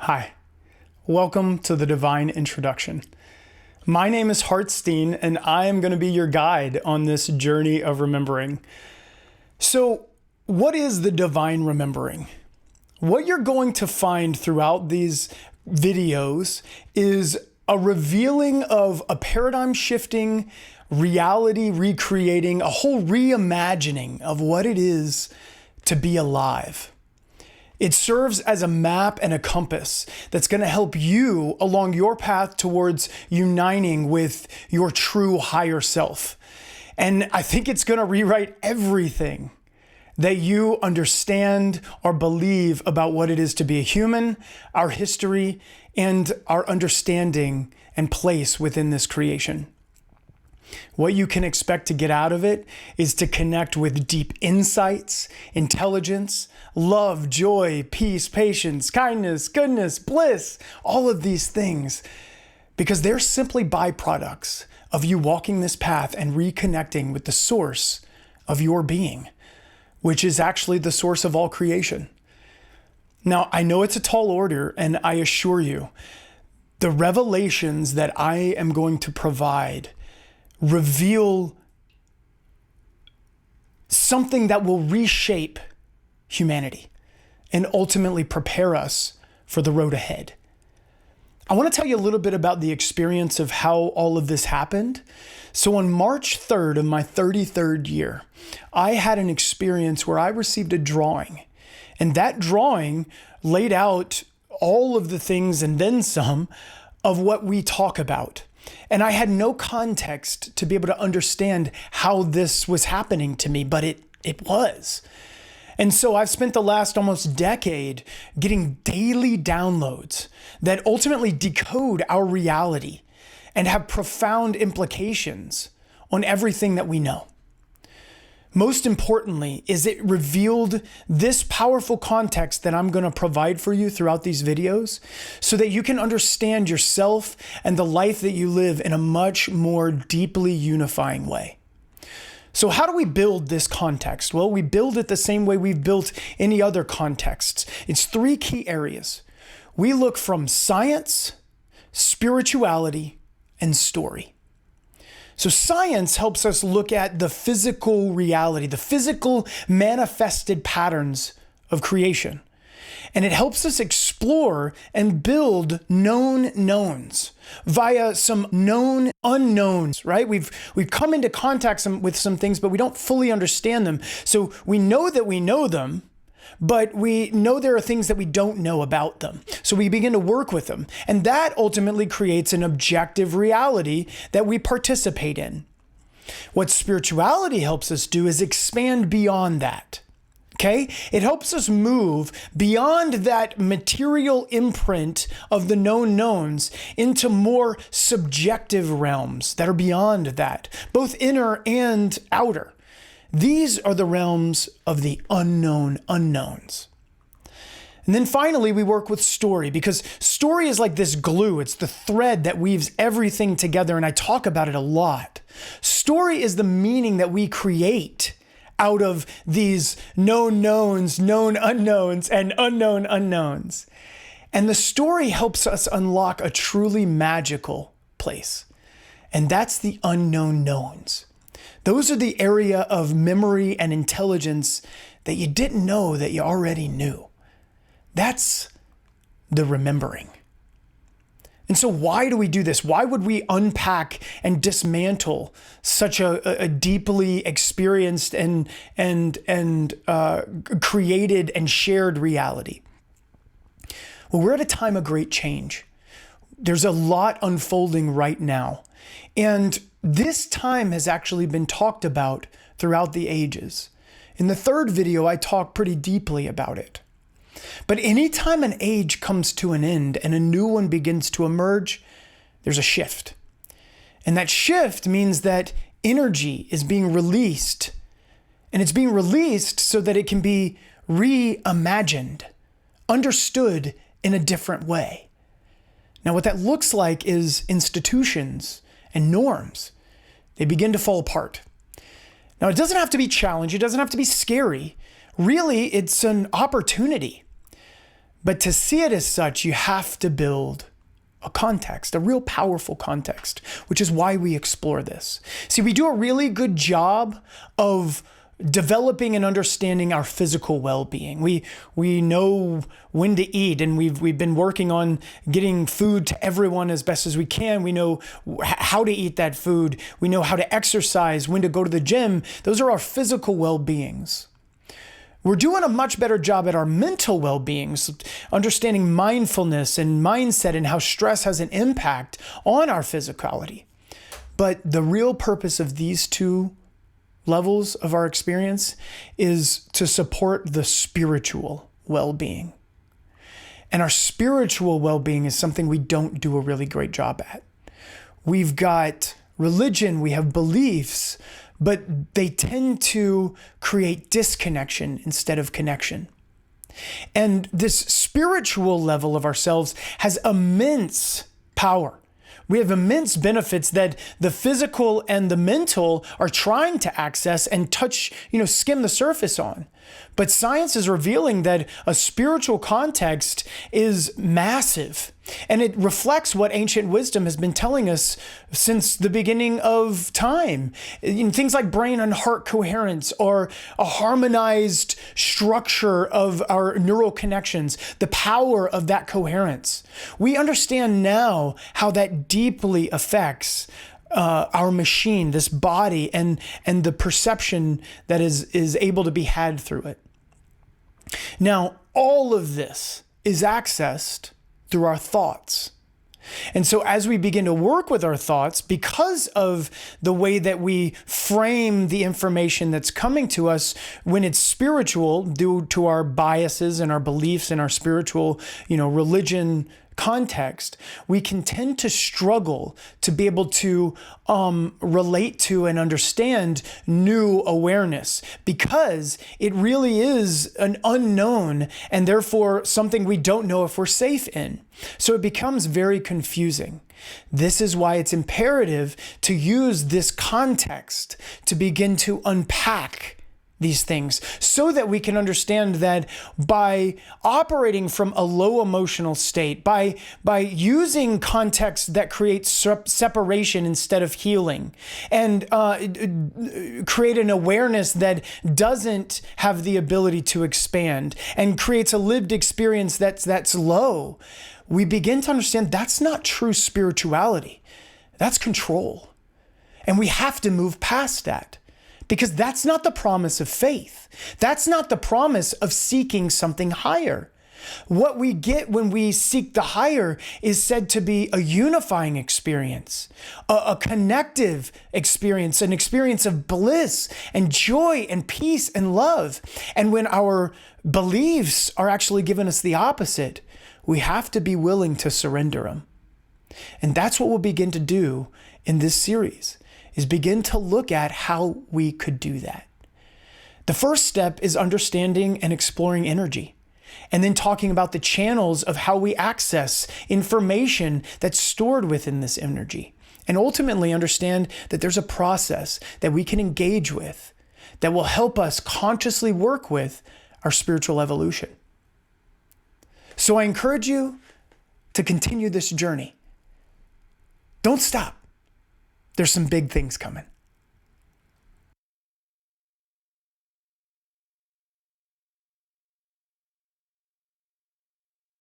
Hi, welcome to the Divine Introduction. My name is Hart Steen, and I am going to be your guide on this journey of remembering. So, what is the divine remembering? What you're going to find throughout these videos is a revealing of a paradigm shifting, reality recreating, a whole reimagining of what it is to be alive. It serves as a map and a compass that's going to help you along your path towards uniting with your true higher self. And I think it's going to rewrite everything that you understand or believe about what it is to be a human, our history, and our understanding and place within this creation. What you can expect to get out of it is to connect with deep insights, intelligence, love, joy, peace, patience, kindness, goodness, bliss, all of these things, because they're simply byproducts of you walking this path and reconnecting with the source of your being, which is actually the source of all creation. Now, I know it's a tall order, and I assure you, the revelations that I am going to provide reveal something that will reshape humanity and ultimately prepare us for the road ahead. I want to tell you a little bit about the experience of how all of this happened. So on March 3rd of my 33rd year, I had an experience where I received a drawing, and that drawing laid out all of the things and then some of what we talk about. And I had no context to be able to understand how this was happening to me, but it was. And so I've spent the last almost decade getting daily downloads that ultimately decode our reality and have profound implications on everything that we know. Most importantly is it revealed this powerful context that I'm going to provide for you throughout these videos so that you can understand yourself and the life that you live in a much more deeply unifying way. So how do we build this context? Well, we build it the same way we've built any other contexts. It's three key areas. We look from science, spirituality, and story. So science helps us look at the physical reality, the physical manifested patterns of creation. And it helps us explore and build known knowns via some known unknowns, right? We've come into contact with some things, but we don't fully understand them. So we know that we know them, but we know there are things that we don't know about them. So we begin to work with them. And that ultimately creates an objective reality that we participate in. What spirituality helps us do is expand beyond that. Okay? It helps us move beyond that material imprint of the known knowns into more subjective realms that are beyond that, both inner and outer. These are the realms of the unknown unknowns. And then finally, we work with story, because story is like this glue. It's the thread that weaves everything together, and I talk about it a lot. Story is the meaning that we create out of these known knowns, known unknowns, and unknown unknowns. And the story helps us unlock a truly magical place, and that's the unknown knowns. Those are the area of memory and intelligence that you didn't know that you already knew. That's the remembering. And so why do we do this? Why would we unpack and dismantle such a deeply experienced and created and shared reality? Well, we're at a time of great change. There's a lot unfolding right now. And this time has actually been talked about throughout the ages. In the third video, I talk pretty deeply about it. But anytime an age comes to an end and a new one begins to emerge, there's a shift. And that shift means that energy is being released. And it's being released so that it can be reimagined, understood in a different way. Now, what that looks like is institutions and norms. They begin to fall apart. Now, it doesn't have to be challenging. It doesn't have to be scary. Really, it's an opportunity. But to see it as such, you have to build a context, a real powerful context, which is why we explore this. See, we do a really good job of developing and understanding our physical well-being. We know when to eat, and we've been working on getting food to everyone as best as we can. We know how to eat that food. We know how to exercise, when to go to the gym. Those are our physical well-beings. We're doing a much better job at our mental well-being, understanding mindfulness and mindset and how stress has an impact on our physicality. But the real purpose of these two levels of our experience is to support the spiritual well-being. And our spiritual well-being is something we don't do a really great job at. We've got religion, we have beliefs, but they tend to create disconnection instead of connection. And this spiritual level of ourselves has immense power. We have immense benefits that the physical and the mental are trying to access and touch, skim the surface on. But science is revealing that a spiritual context is massive. And it reflects what ancient wisdom has been telling us since the beginning of time. Things like brain and heart coherence, or a harmonized structure of our neural connections, the power of that coherence. We understand now how that deeply affects our machine, this body, and the perception that is able to be had through it. Now, all of this is accessed through our thoughts. And so as we begin to work with our thoughts, because of the way that we frame the information that's coming to us when it's spiritual, due to our biases and our beliefs and our spiritual, religion context, we can tend to struggle to be able to relate to and understand new awareness, because it really is an unknown and therefore something we don't know if we're safe in. So it becomes very confusing. This is why it's imperative to use this context to begin to unpack these things, so that we can understand that by operating from a low emotional state, by using context that creates separation instead of healing, and create an awareness that doesn't have the ability to expand and creates a lived experience that's low, we begin to understand that's not true spirituality. That's control. And we have to move past that. Because that's not the promise of faith. That's not the promise of seeking something higher. What we get when we seek the higher is said to be a unifying experience, a connective experience, an experience of bliss and joy and peace and love. And when our beliefs are actually giving us the opposite, we have to be willing to surrender them. And that's what we'll begin to do in this series, is begin to look at how we could do that. The first step is understanding and exploring energy, and then talking about the channels of how we access information that's stored within this energy, and ultimately understand that there's a process that we can engage with that will help us consciously work with our spiritual evolution. So I encourage you to continue this journey. Don't stop. There's some big things coming.